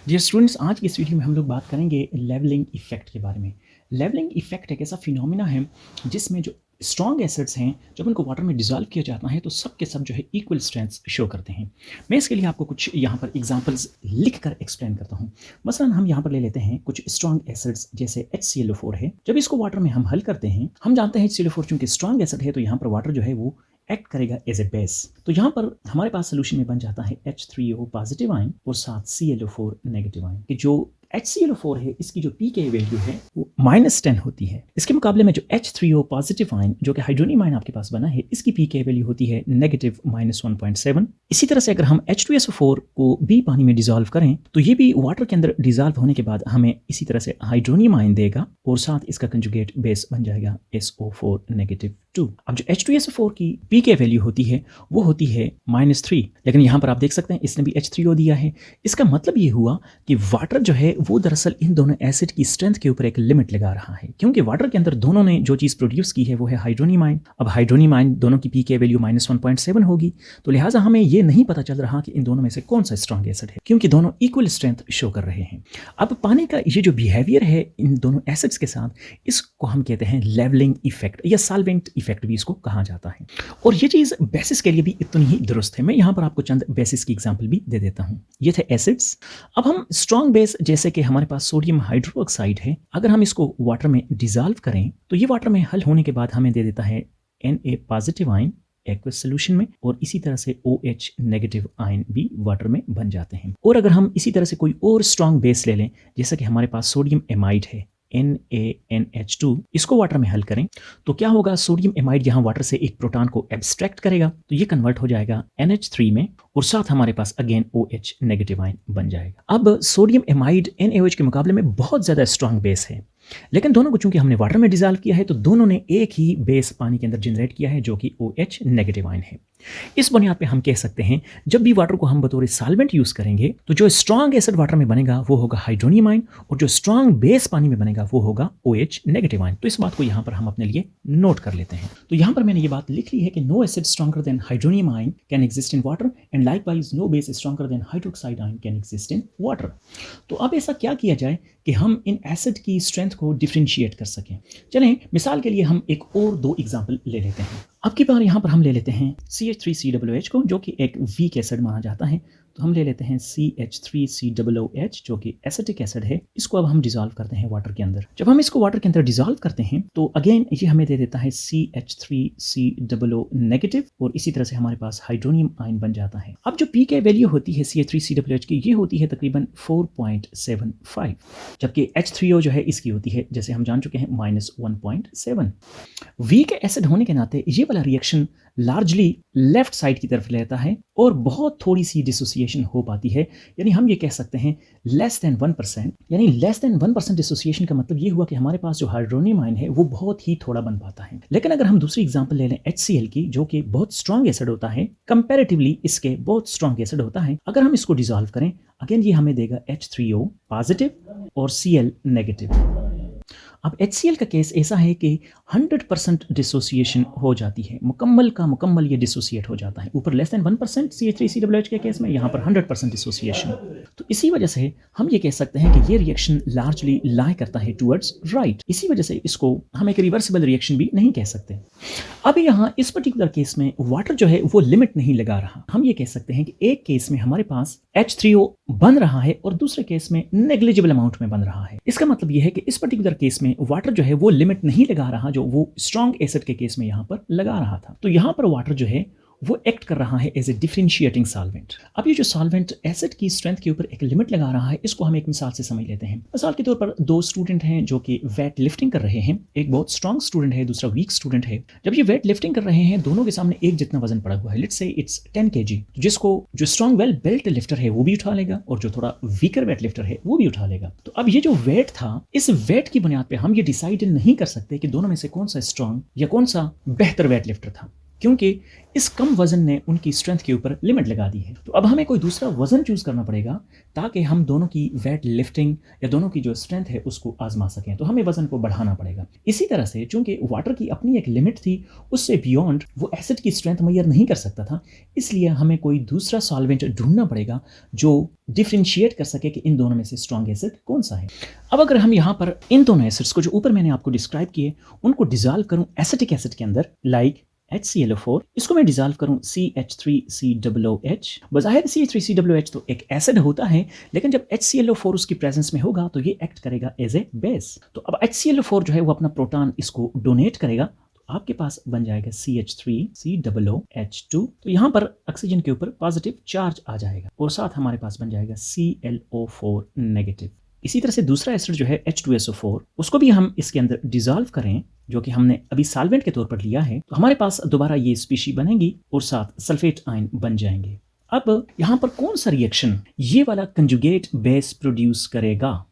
Dear students, आज की इस वीडियो में हम लोग बात करेंगे लेवलिंग इफेक्ट के बारे में। लेवलिंग इफेक्ट एक ऐसा फिनोमिना है जिसमें जो स्ट्रॉन्ग एसिड्स हैं, जब उनको वाटर में डिज़ोल्व किया जाता है तो सब के सब जो है इक्वल स्ट्रेंथ्स शो करते हैं। मैं इसके लिए आपको कुछ यहाँ पर एग्जांपल्स लिख कर एक्सप्लेन करता हूँ। मसलन हम यहाँ पर ले लेते हैं कुछ स्ट्रॉन्ग एसिड्स जैसे HClO4 है। जब इसको वाटर में हम हल करते हैं, हम जानते हैं HClO4 चूंकि स्ट्रॉन्ग एसिड है तो यहाँ पर वाटर जो है वो एक्ट करेगा एज ए बेस। तो यहाँ पर हमारे पास सोल्यूशन में बन जाता है H3O पॉजिटिव आयन और साथ ClO4 नेगेटिव आयन कि जो HClO4 है इसकी जो pK वैल्यू है वो -10 होती है। इसके मुकाबले में जो H3O पॉजिटिव आयन जो कि हाइड्रोनियम आयन आपके पास बना है इसकी pK वैल्यू होती है -1.7। इसी तरह से अगर हम H2SO4 को भी पानी में डिजोल्व करें तो ये भी वाटर के अंदर डिजोल्व होने के बाद हमें इसी तरह से हाइड्रोनियम आयन देगा और साथ इसका कंजुगेट बेस बन जाएगा SO4 नेगेटिव 2। अब जो H2SO4 की pK वैल्यू होती है वो होती है -3, लेकिन यहाँ पर आप देख सकते हैं इसने भी H3O दिया है। इसका मतलब ये हुआ कि वाटर जो है वो दरअसल इन दोनों एसिड की स्ट्रेंथ के ऊपर एक लिमिट लगा रहा है, क्योंकि वाटर के अंदर दोनों ने जो चीज़ प्रोड्यूस की है वो है हाइड्रोनियम आयन। अब हाइड्रोनियम आयन दोनों की pK वैल्यू -1.7 होगी, तो लिहाजा हमें ये नहीं पता चल रहा कि इन दोनों में से कौन सा स्ट्रॉन्ग एसिड है, क्योंकि दोनों इक्वल स्ट्रेंथ शो कर रहे हैं। अब पानी का ये जो बिहेवियर है इन दोनों एसिड्स के साथ, इसको हम कहते हैं लेवलिंग इफेक्ट या सॉल्वेंट इफेक्ट भी इसको कहा जाता है। और ये चीज़ बेसिस के लिए भी इतनी ही दुरुस्त है। मैं यहाँ पर आपको चंद बेसिस की एग्जांपल भी दे देता हूँ। ये थे एसिड्स। अब हम स्ट्रॉन्ग बेस जैसे कि हमारे पास सोडियम हाइड्रोक्साइड है, अगर हम इसको वाटर में डिजोल्व करें तो ये वाटर में हल होने के बाद हमें दे देता है Na positive ion aqueous solution में, और इसी तरह से OH नेगेटिव आयन भी वाटर में बन जाते हैं। और अगर हम इसी तरह से कोई और स्ट्रॉन्ग बेस ले लें, जैसा कि हमारे पास सोडियम एमाइड है NaNH2, इसको वाटर में हल करें तो क्या होगा, सोडियम एमाइड यहाँ वाटर से एक प्रोटॉन को एब्स्ट्रैक्ट करेगा तो ये कन्वर्ट हो जाएगा NH3 में, और साथ हमारे पास अगेन OH नेगेटिव आयन बन जाएगा। अब सोडियम एमाइड NaOH के मुकाबले में बहुत ज़्यादा स्ट्रॉन्ग बेस है, लेकिन दोनों को चूंकि हमने वाटर में डिजोल्व किया है तो दोनों ने एक ही बेस पानी के अंदर जनरेट किया है जो कि OH नेगेटिव आयन है। इस बुनियाद पे हम कह सकते हैं जब भी वाटर को हम बतौर सॉल्वेंट यूज करेंगे तो जो स्ट्रॉन्ग एसिड वाटर में बनेगा वो होगा हाइड्रोनियम आयन, और जो स्ट्रॉन्ग बेस पानी में बनेगा वो होगा OH नेगेटिव आयन। तो इस बात को यहाँ पर हम अपने लिए नोट कर लेते हैं। तो यहाँ पर मैंने ये बात लिख ली है कि no acid stronger than hydronium ion can exist in water and likewise no base stronger than hydroxide ion can exist in water. तो अब ऐसा क्या किया जाए कि हम इन एसिड की स्ट्रेंथ को डिफ्रेंशिएट कर सकें। चलें मिसाल के लिए हम एक और दो एग्जाम्पल ले लेते हैं। अब की बार यहाँ पर हम ले लेते हैं CH3COOH को, जो कि एक वीक एसिड माना जाता है। तो हम ले लेते हैं CH3COOH जो कि एसिटिक एसिड है। इसको अब हम डिजोल्व करते हैं वाटर के अंदर। जब हम इसको वाटर के अंदर डिजोल्व करते हैं तो अगेन ये हमें दे देता है CH3COO नेगेटिव, और इसी तरह से हमारे पास हाइड्रोनियम आयन बन जाता है। अब जो pK वैल्यू होती है CH3COOH की, ये होती है तकरीबन 4.75, जबकि H3O जो है इसकी होती है, जैसे हम जान चुके हैं, -1.7। वीक एसिड होने के नाते ये वाला रिएक्शन लार्जली लेफ्ट साइड की तरफ लेता है और बहुत थोड़ी सी डिसोसिएशन हो पाती है, यानी हम ये कह सकते हैं लेस देन 1%। यानी लेस देन 1% डिसोसिएशन का मतलब ये हुआ कि हमारे पास जो हाइड्रोनियम आयन है वो बहुत ही थोड़ा बन पाता है। लेकिन अगर हम दूसरी एग्जांपल ले लें HCl की, जो कि बहुत स्ट्रॉन्ग एसिड होता है, कंपैरेटिवली इसके बहुत स्ट्रॉन्ग एसिड होता है, अगर हम इसको डिसॉल्व करें अगेन ये हमें देगा H3O पॉजिटिव और Cl नेगेटिव। अब HCl का केस ऐसा है कि 100% डिसोसिएशन हो जाती है, मुकम्मल का मुकम्मल ये डिसोसिएट हो जाता है। ऊपर लेस देन 1% CH3COOH के केस में, यहाँ पर 100% डिसोसिएशन। तो इसी वजह से हम ये कह सकते हैं कि ये रिएक्शन लार्जली लाई करता है टूवर्ड्स राइट। इसी वजह से इसको हम एक रिवर्सिबल रिएक्शन भी नहीं कह सकते। अब यहाँ इस पर्टिकुलर केस में वाटर जो है वो लिमिट नहीं लगा रहा। हम ये कह सकते हैं कि एक केस में हमारे पास H3O बन रहा है और दूसरे केस में नेग्लिजिबल अमाउंट में बन रहा है। इसका मतलब ये है कि इस पर्टिकुलर केस में वाटर जो है वो लिमिट नहीं लगा रहा जो वो स्ट्रॉन्ग एसिड के केस में यहाँ पर लगा रहा था। तो यहाँ पर वाटर जो है वो एक्ट कर रहा है एज ए डिफरेंशिएटिंग सॉल्वेंट। अब ये जो सॉल्वेंट एसिड की स्ट्रेंथ के ऊपर एक लिमिट लगा रहा है, इसको हम एक मिसाल से समझ लेते हैं। मिसाल के तौर पर दो स्टूडेंट हैं जो कि वेट लिफ्टिंग कर रहे हैं। एक बहुत स्ट्रॉन्ग स्टूडेंट है, दूसरा वीक स्टूडेंट है। जब ये वेट लिफ्टिंग कर रहे हैं दोनों के सामने एक जितना वजन पड़ा हुआ है, लेट्स से इट्स 10 kg, जिसको जो स्ट्रॉन्ग वेल बेल्ट लिफ्टर है वो भी उठा लेगा और जो थोड़ा वीकर वेट लिफ्टर है वो भी उठा लेगा। तो अब ये जो वेट था, इस वेट की बुनियाद पर हम ये डिसाइड नहीं कर सकते कि दोनों में से कौन सा स्ट्रॉन्ग या कौन सा बेहतर वेट लिफ्टर था, क्योंकि इस कम वजन ने उनकी स्ट्रेंथ के ऊपर लिमिट लगा दी है। तो अब हमें कोई दूसरा वजन चूज करना पड़ेगा ताकि हम दोनों की वेट लिफ्टिंग या दोनों की जो स्ट्रेंथ है उसको आजमा सकें। तो हमें वजन को बढ़ाना पड़ेगा। इसी तरह से चूंकि वाटर की अपनी एक लिमिट थी, उससे बियॉन्ड वो एसिड की स्ट्रेंथ मैयर नहीं कर सकता था, इसलिए हमें कोई दूसरा सॉल्वेंट ढूंढना पड़ेगा जो डिफ्रेंशिएट कर सके कि इन दोनों में से स्ट्रॉन्ग एसिड कौन सा है। अब अगर हम यहाँ पर इन दोनों एसिड्स को जो ऊपर मैंने आपको डिस्क्राइब किए उनको डिजॉल्व करूं एसिटिक एसिड के अंदर, लाइक HClO4, इसको मैं डिजॉल्व करूं CH3COOH। बज़ाहिर CH3COOH तो एक एसिड होता है, लेकिन जब HClO4 उसकी प्रेजेंस में होगा तो ये एक्ट करेगा एज ए बेस। तो अब HClO4 जो है वो अपना प्रोटॉन इसको डोनेट करेगा, तो आपके पास बन जाएगा CH3COOH2। तो यहाँ पर ऑक्सीजन के ऊपर पॉजिटिव चार्ज आ जाएगा और साथ हमारे पास बन जाएगा ClO4 नेगेटिव। इसी तरह से दूसरा एसिड जो है H2SO4, उसको भी हम इसके अंदर डिजॉल्व करें, जो कि हमने अभी सॉल्वेंट के तौर पर लिया है, तो हमारे पास दोबारा ये स्पीशी बनेगी और साथ सल्फेट आयन बन जाएंगे। अब यहाँ पर कौन सा रिएक्शन ये वाला कंजुगेट बेस प्रोड्यूस करेगा?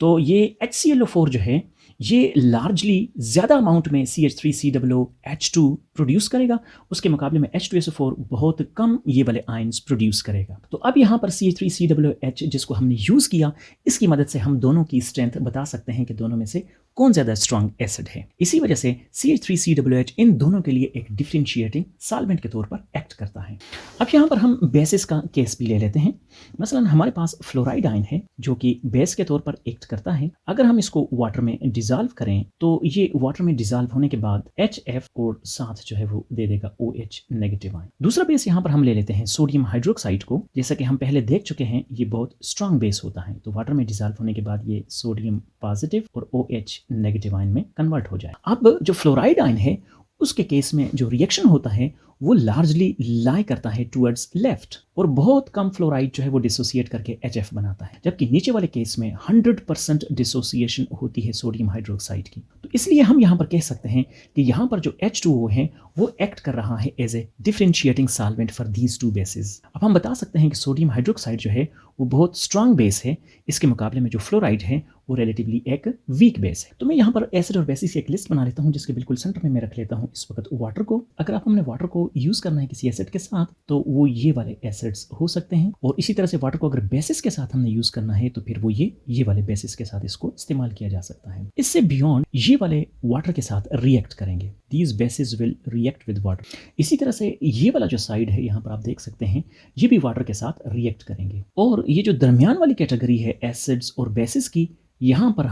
तो ये HClO4 जो है ये लार्जली ज़्यादा अमाउंट में CH3COOH2 प्रोड्यूस करेगा, उसके मुकाबले में H2SO4 बहुत कम ये वाले आयंस प्रोड्यूस करेगा। तो अब यहाँ पर CH3COOH जिसको हमने यूज़ किया, इसकी मदद से हम दोनों की स्ट्रेंथ बता सकते हैं कि दोनों में से कौन ज़्यादा स्ट्रॉन्ग एसिड है। इसी वजह से CH3COOH इन दोनों के लिए एक डिफरेंशिएटिंग सॉल्वेंट के तौर पर एक्ट करता है। अब यहाँ पर हम बेसिस का केस भी ले लेते हैं। मसलन हमारे पास फ्लोराइड आयन है जो कि बेस के तौर पर एक्ट करता है। अगर हम इसको वाटर में डिजॉल्व करें तो ये वाटर में डिजॉल्व होने के बाद HF और साथ जो है वो दे देगा OH नेगेटिव आयन। दूसरा बेस यहाँ पर हम ले लेते हैं सोडियम हाइड्रोक्साइड को। जैसा कि हम पहले देख चुके हैं ये बहुत स्ट्रॉन्ग बेस होता है, तो वाटर में डिजॉल्व होने के बाद ये सोडियम पॉजिटिव और OH नेगेटिव आयन में कन्वर्ट हो जाए। अब जो फ्लोराइड आयन है उसके केस में जो रिएक्शन होता है वो लार्जली लाई करता है टुवर्ड्स लेफ्ट और बहुत कम फ्लोराइड जो है वो डिसोसिएट करके HF बनाता है, जबकि नीचे वाले केस में 100% डिसोसिएशन होती है सोडियम हाइड्रोक्साइड की। तो इसलिए हम यहाँ पर कह सकते हैं कि यहाँ पर जो H2O है वो एक्ट कर रहा है as a differentiating solvent for these two bases. अब हम बता सकते हैं कि सोडियम हाइड्रोक्साइड जो है वो बहुत स्ट्रॉन्ग बेस है, इसके मुकाबले में जो फ्लोराइड है वो रिलेटिवली एक वीक बेस है। तो मैं यहाँ पर एसिड और बेसिस की एक लिस्ट बना लेता हूँ, जिसके बिल्कुल सेंटर में मैं रख लेता हूँ इस वक्त वाटर को। अगर आप हमने वाटर को यूज़ करना है किसी एसिड के साथ तो वो ये वाले एसिड्स हो सकते हैं, और इसी तरह से वाटर को अगर बेसिस के साथ हमने यूज़ करना है तो फिर वो ये वाले बेसिस के साथ इसको इस्तेमाल किया जा सकता है। इससे बियॉन्ड ये वाले वाटर के साथ रिएक्ट करेंगे, these basis will react with water. इसी तरह से ये वाला जो साइड है यहाँ पर आप देख सकते हैं ये भी वाटर के साथ रिएक्ट करेंगे। और ये जो दरमियान वाली कैटेगरी है एसिड्स और बेसिस की, यहाँ पर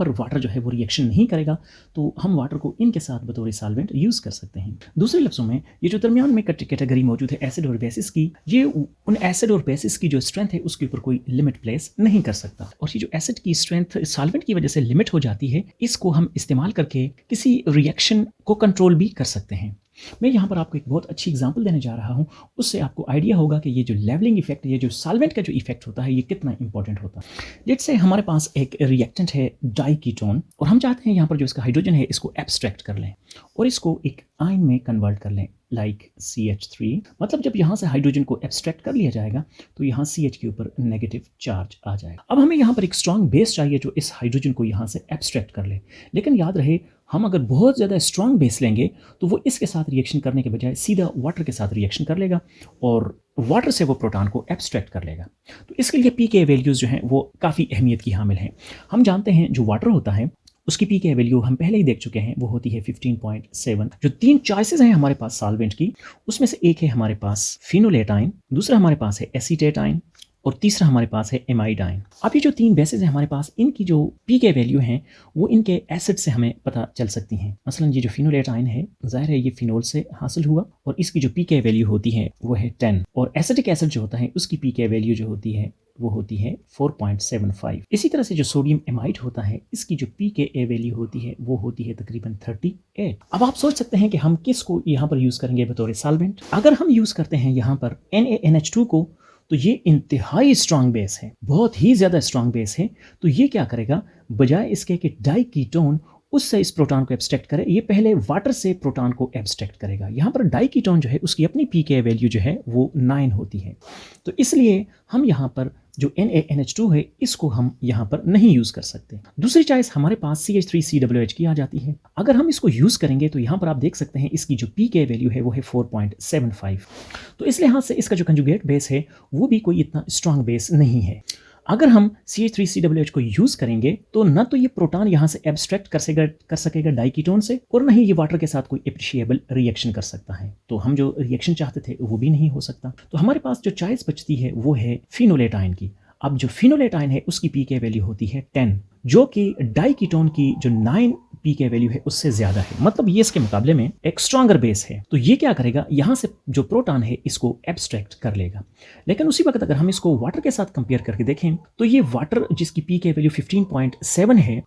वाटर जो है वो रिएक्शन नहीं करेगा, तो हम वाटर को इनके साथ बतौर सॉल्वेंट यूज़ कर सकते हैं। दूसरे लफ्ज़ों में ये जो दरमियान में कैटेगरी मौजूद है एसिड और बेसिस की, ये उन एसिड और बेसिस की जो स्ट्रेंथ है उसके ऊपर कोई लिमिट प्लेस नहीं कर सकता। और ये जो एसिड की स्ट्रेंथ सॉल्वेंट की वजह से लिमिट हो जाती है, इसको हम इस्तेमाल करके किसी रिएक्शन को कंट्रोल भी कर सकते हैं। मैं यहाँ पर आपको एक बहुत अच्छी एग्जांपल देने जा रहा हूँ, उससे आपको आइडिया होगा कि ये जो लेवलिंग इफेक्ट, ये जो सॉल्वेंट का जो इफेक्ट होता है ये कितना इंपॉर्टेंट होता है। लेट्स से हमारे पास एक रिएक्टेंट है डाइकीटोन, और हम चाहते हैं यहाँ पर जो इसका हाइड्रोजन है इसको एब्स्ट्रैक्ट कर लें और इसको एक आयन में कन्वर्ट कर लें, लाइक CH3। मतलब जब यहाँ से हाइड्रोजन को एब्स्ट्रैक्ट कर लिया जाएगा तो यहाँ CH के ऊपर नेगेटिव चार्ज आ जाएगा। अब हमें यहाँ पर एक स्ट्रॉन्ग बेस चाहिए जो इस हाइड्रोजन को यहाँ से एब्स्ट्रैक्ट कर ले, लेकिन याद रहे हम अगर बहुत ज़्यादा स्ट्रॉन्ग बेस लेंगे तो वो इसके साथ रिएक्शन करने के बजाय सीधा वाटर के साथ रिएक्शन कर लेगा और वाटर से वो प्रोटॉन को एब्स्ट्रैक्ट कर लेगा। तो इसके लिए pK वैल्यूज़ जो हैं वो काफ़ी अहमियत की हामिल हैं। हम जानते हैं जो वाटर होता है उसकी pK वैल्यू हम पहले ही देख चुके हैं, वो होती है 15.7। जो 3 चॉइसेस हैं हमारे पास सॉल्वेंट की, उसमें से एक है हमारे पास फिनोलेट आयन, दूसरा हमारे पास है एसीटेट आयन और तीसरा हमारे पास है एमाइड आयन। अब ये जो 3 बेसिस हैं हमारे पास, इनकी जो pK वैल्यू हैं वो इनके एसिड से हमें पता चल सकती हैं। मसलन ये जो फिनोलेट आयन है ज़ाहिर है ये फिनोल से हासिल हुआ और इसकी जो pK वैल्यू होती है वो है 10, और एसिटिक एसिड जो होता है उसकी pK वैल्यू जो होती है वो होती है 4.75। इसी तरह से जो सोडियम एमाइड होता है इसकी जो pKa वैल्यू होती है वो होती है तकरीबन 38। अब आप सोच सकते हैं कि हम किसको यहाँ पर यूज़ करेंगे बतौर सॉल्वेंट। अगर हम यूज़ करते हैं यहाँ पर NaNH2 को, तो ये इंतहाई स्ट्रॉन्ग बेस है, बहुत ही ज़्यादा स्ट्रॉन्ग बेस है। तो ये क्या करेगा, बजाय इसके कि डाइकीटोन उससे इस प्रोटॉन को एब्स्ट्रैक्ट करे, ये पहले वाटर से प्रोटॉन को एब्स्ट्रैक्ट करेगा। यहाँ पर डाइकीटोन जो है उसकी अपनी pK वैल्यू जो है वो 9 होती है, तो इसलिए हम यहाँ पर जो NaNH2 है इसको हम यहाँ पर नहीं यूज़ कर सकते। दूसरी चॉइस हमारे पास CH3COOH की आ जाती है। अगर हम इसको यूज़ करेंगे तो यहाँ पर आप देख सकते हैं इसकी जो pK वैल्यू है वो है 4.75। तो इस लिहाज से इसका जो कंजुगेट बेस है वो भी कोई इतना स्ट्रॉन्ग बेस नहीं है। अगर हम CH3COOH को यूज़ करेंगे तो न तो ये प्रोटॉन यहाँ से एब्स्ट्रैक्ट कर सकेगा डाइकीटोन से, और न ही ये वाटर के साथ कोई एप्रिशिएबल रिएक्शन कर सकता है। तो हम जो रिएक्शन चाहते थे वो भी नहीं हो सकता। तो हमारे पास जो चॉइस बचती है वो है फिनोलेट आयन की। अब जो फिनोलेट आयन है उसकी pK वैल्यू होती है 10, जो कि डाइकीटोन की जो 9 pK वैल्यू है उससे ज़्यादा है। मतलब ये इसके मुकाबले में एक स्ट्रॉन्गर बेस है। तो ये क्या करेगा, यहाँ से जो प्रोटॉन है इसको एब्स्ट्रैक्ट कर लेगा। लेकिन उसी वक्त अगर हम इसको वाटर के साथ कंपेयर करके देखें तो ये वाटर जिसकी pK वैल्यू 15.7 है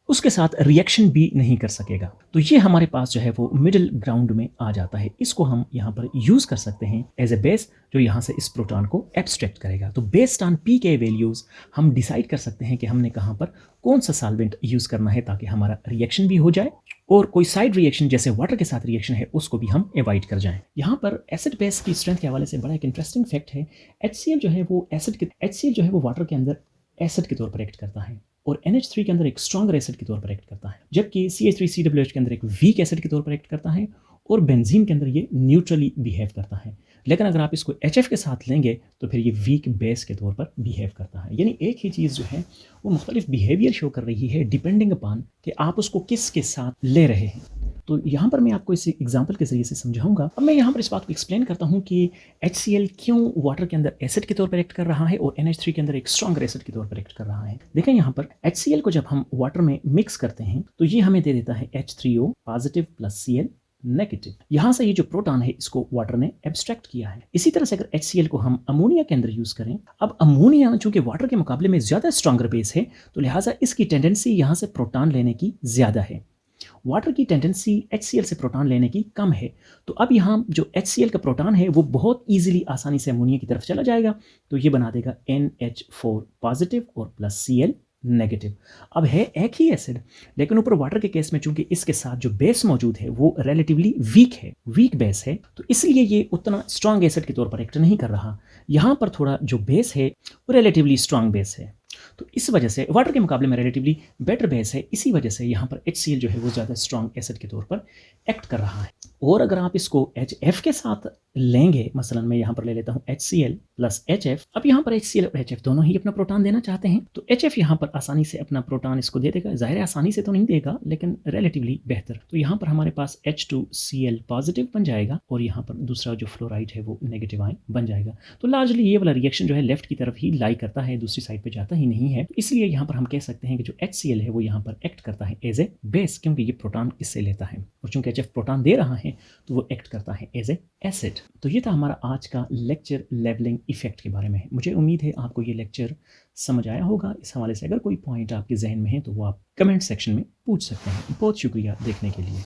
उसके साथ रिएक्शन भी नहीं कर सकेगा। तो ये हमारे पास जो है वो मिडिल ग्राउंड में आ जाता है। इसको हम यहाँ पर यूज़ कर सकते हैं एज ए बेस जो यहाँ से इस प्रोटॉन को एब्स्ट्रैक्ट करेगा। तो बेस्ड ऑन pK वैल्यूज़ हम डिसाइड कर सकते हैं कि हमने कहाँ पर कौन सा सॉल्वेंट यूज़ करना है ताकि हमारा रिएक्शन भी हो जाए और कोई साइड रिएक्शन जैसे वाटर के साथ रिएक्शन है उसको भी हम अवॉइड कर जाएं। यहाँ पर एसिड बेस की स्ट्रेंथ के हवाले से बड़ा एक इंटरेस्टिंग फैक्ट है। HCl जो है वो वाटर के अंदर एसिड के तौर पर एक्ट करता है और NH3 के अंदर एक स्ट्रॉन्गर एसिड के तौर पर एक्ट करता है, जबकि CH3COOH के अंदर एक वीक एसिड के तौर पर एक्ट करता है और बेंजीन के अंदर ये न्यूट्रली बिहेव करता है। लेकिन अगर आप इसको HF के साथ लेंगे तो फिर ये वीक बेस के तौर पर बिहेव करता है। यानी एक ही चीज़ जो है वो मुख्तलिफ बिहेवियर शो कर रही है डिपेंडिंग अपॉन कि आप उसको किस के साथ ले रहे हैं। तो यहाँ पर मैं आपको इस एग्जाम्पल के जरिए से समझाऊंगा। अब मैं यहाँ पर इस बात को एक्सप्लेन करता हूँ कि HCl क्यों वाटर के अंदर एसिड के तौर पर एक्ट कर रहा है और NH3 के अंदर एक स्ट्रॉन्गर एसिड के तौर पर एक्ट कर रहा है। देखें यहाँ पर HCl को जब हम वाटर में मिक्स करते हैं तो ये हमें दे देता है H3O positive plus Cl negative. यहाँ से ये जो प्रोटॉन है इसको वाटर ने एब्स्ट्रैक्ट किया है। इसी तरह से अगर HCl को हम अमोनिया के अंदर यूज करें, अब अमोनिया चूंकि वाटर के मुकाबले में ज्यादा स्ट्रॉन्गर बेस है तो लिहाजा इसकी टेंडेंसी यहाँ से प्रोटॉन लेने की ज्यादा है। वाटर की टेंडेंसी HCl से प्रोटॉन लेने की कम है। तो अब यहाँ जो HCl का प्रोटॉन है वो बहुत इजीली आसानी से अमोनिया की तरफ चला जाएगा। तो ये बना देगा NH4 पॉजिटिव और प्लस Cl नेगेटिव। अब है एक ही एसिड, लेकिन ऊपर वाटर के केस में चूंकि इसके साथ जो बेस मौजूद है वो रिलेटिवली वीक है, वीक बेस है, तो इसलिए ये उतना स्ट्रॉन्ग एसिड के तौर पर एक्ट नहीं कर रहा। यहाँ पर थोड़ा जो बेस है वो रिलेटिवली स्ट्रॉन्ग बेस है। तो इस वजह से वाटर के मुकाबले में रिलेटिवली बेटर बेस है। इसी वजह से यहाँ पर HCl जो है वो ज़्यादा स्ट्रॉन्ग एसिड के तौर पर एक्ट कर रहा है। और अगर आप इसको HF के साथ लेंगे, मसलन मैं यहाँ पर ले लेता हूँ HCl प्लस HF। अब यहाँ पर HCl और HF दोनों ही अपना प्रोटॉन देना चाहते हैं, तो HF यहाँ पर आसानी से अपना प्रोटॉन इसको दे देगा। ज़ाहिर है आसानी से तो नहीं देगा लेकिन रिलेटिवली बेहतर। तो यहाँ पर हमारे पास H2Cl पॉजिटिव बन जाएगा और यहाँ पर दूसरा जो फ्लोराइड है वो नेगेटिव आयन बन जाएगा। तो लार्जली ये वाला रिएक्शन जो है लेफ्ट की तरफ ही लाई करता है, दूसरी साइड पर जाता ही नहीं है। इसलिए यहाँ पर हम कह सकते हैं कि जो HCl है वो यहाँ पर एक्ट करता है एज ए बेस, क्योंकि ये प्रोटॉन इससे लेता है और चूंकि HF प्रोटॉन दे रहा है तो वो एक्ट करता है एज ए एसिड। तो ये था हमारा आज का लेक्चर लेवलिंग इफेक्ट के बारे में। मुझे उम्मीद है आपको ये लेक्चर समझ आया होगा। इस हवाले से अगर कोई पॉइंट आपके जहन में है तो वो आप कमेंट सेक्शन में पूछ सकते हैं। बहुत शुक्रिया देखने के लिए।